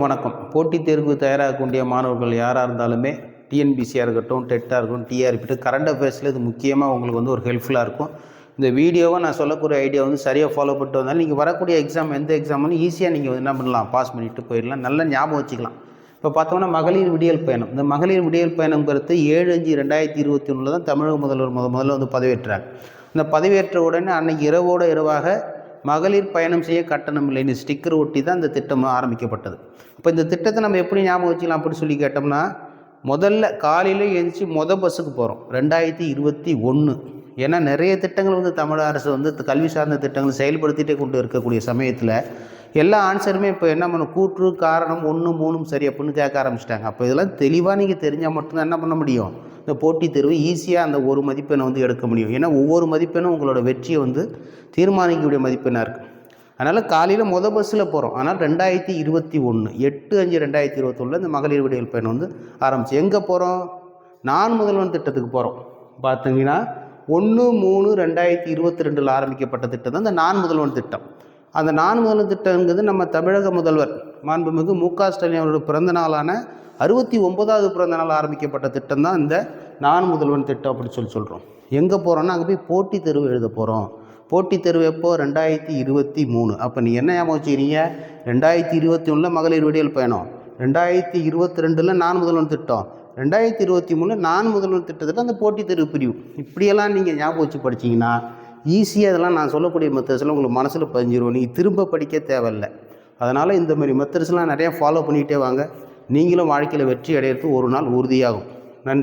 வணக்கம். போட்டித் தேர்வு தயாராகக்கூடிய மாணவர்கள் யாராக இருந்தாலுமே டிஎன்பிசியாக இருக்கட்டும், டெட்டாக இருக்கட்டும், டிஆர்பி, கரண்ட் அஃபேர்ஸில் இது முக்கியமாக உங்களுக்கு வந்து ஒரு ஹெல்ப்ஃபுல்லாக இருக்கும். இந்த வீடியோவை நான் சொல்லக்கூடிய ஐடியா வந்து சரியாக ஃபாலோ பண்ணிட்டு வந்தாலும் நீங்கள் வரக்கூடிய எக்ஸாம் எந்த எக்ஸாம்னு ஈஸியாக நீங்கள் என்ன பண்ணலாம், பாஸ் பண்ணிவிட்டு போயிடலாம். நல்லா ஞாபகம் வச்சுக்கலாம். இப்போ பார்த்தோம்னா மகளிர் விடியல் பயணம். இந்த மகளிர் விடியல் பயணங்கிறது 7/5/2021 தான் தமிழக முதல்வர் முதல்ல வந்து பதவியேற்றாங்க. இந்த பதவியேற்ற உடனே அன்னைக்கு இரவோட இரவாக மகளிர் பயணம் செய்ய கட்டணம் இல்லைன்னு ஸ்டிக்கர் ஒட்டி தான் இந்த திட்டம் ஆரம்பிக்கப்பட்டது. இப்போ இந்த திட்டத்தை நம்ம எப்படி ஞாபகம் வச்சுக்கலாம் அப்படின்னு சொல்லி கேட்டோம்னா, முதல்ல காலையில் எழுந்திரிச்சு பஸ்ஸுக்கு போகிறோம் 2021. ஏன்னா நிறைய திட்டங்கள் வந்து தமிழக அரசு வந்து கல்வி சார்ந்த திட்டங்கள் செயல்படுத்திகிட்டே கொண்டு இருக்கக்கூடிய சமயத்தில் எல்லா ஆன்சருமே இப்போ என்ன பண்ணும், கூற்று காரணம் 1 3 சரி அப்படின்னு கேட்க ஆரம்பிச்சிட்டாங்க. அப்போ இதெல்லாம் தெளிவாக நீங்கள் தெரிஞ்சால் மட்டும்தான் என்ன பண்ண முடியும், இந்த போட்டித் தேர்வு ஈஸியாக அந்த ஒரு மதிப்பெண்ணை வந்து எடுக்க முடியும். ஏன்னா ஒவ்வொரு மதிப்பெண்ணும் உங்களோட வெற்றியை வந்து தீர்மானிக்கக்கூடிய மதிப்பெண்ணாக இருக்குது. அதனால் காலையில் பஸ்ஸில் போகிறோம். ஆனால் 2021 8/5/2021 இந்த மகளிர் விடியல் பயணம் வந்து ஆரம்பிச்சு எங்கே போகிறோம், நான் முதல்வன் திட்டத்துக்கு போகிறோம். பார்த்தீங்கன்னா 1/3/2022 ஆரம்பிக்கப்பட்ட திட்டம் தான் இந்த நான் முதல்வன் திட்டம். அந்த நான் முதல்வன் திட்டங்கிறது நம்ம தமிழக முதல்வர் மாண்புமிகு மு.க. ஸ்டாலின் அவரோட பிறந்த நாளான 69வது பிறந்த நாள் ஆரம்பிக்கப்பட்ட திட்டம் தான் இந்த நான் முதல்வன் திட்டம் அப்படி சொல்கிறோம். எங்கே போகிறோன்னா அங்கே போய் போட்டித் தேர்வு எழுத போகிறோம். போட்டித் தேர்வு எப்போ, 2023. அப்போ நீ என்ன ஞாபகம் வச்சுக்கிறீங்க, 2021 மகளிர் விடியல் பயணம், 2022 நான் முதல்வன் திட்டம், 2023 நான் முதல்வன் திட்டத்தில் அந்த போட்டித் தேர்வு பிரிவு. இப்படியெல்லாம் நீங்கள் ஞாபகம் வச்சு படிச்சிங்கன்னா ஈஸியாக அதெல்லாம் நான் சொல்லக்கூடிய மெத்தட்ஸ்லாம் உங்களுக்கு மனசில் பதிஞ்சிருவோம். நீங்கள் திரும்ப படிக்க தேவையில்லை. அதனால் இந்த மாதிரி மெத்தட்ஸ்லாம் நிறையா ஃபாலோ பண்ணிகிட்டே வாங்க. நீங்களும் வாழ்க்கையில் வெற்றி அடையிறது ஒரு நாள் உறுதியாகும். நன்றி.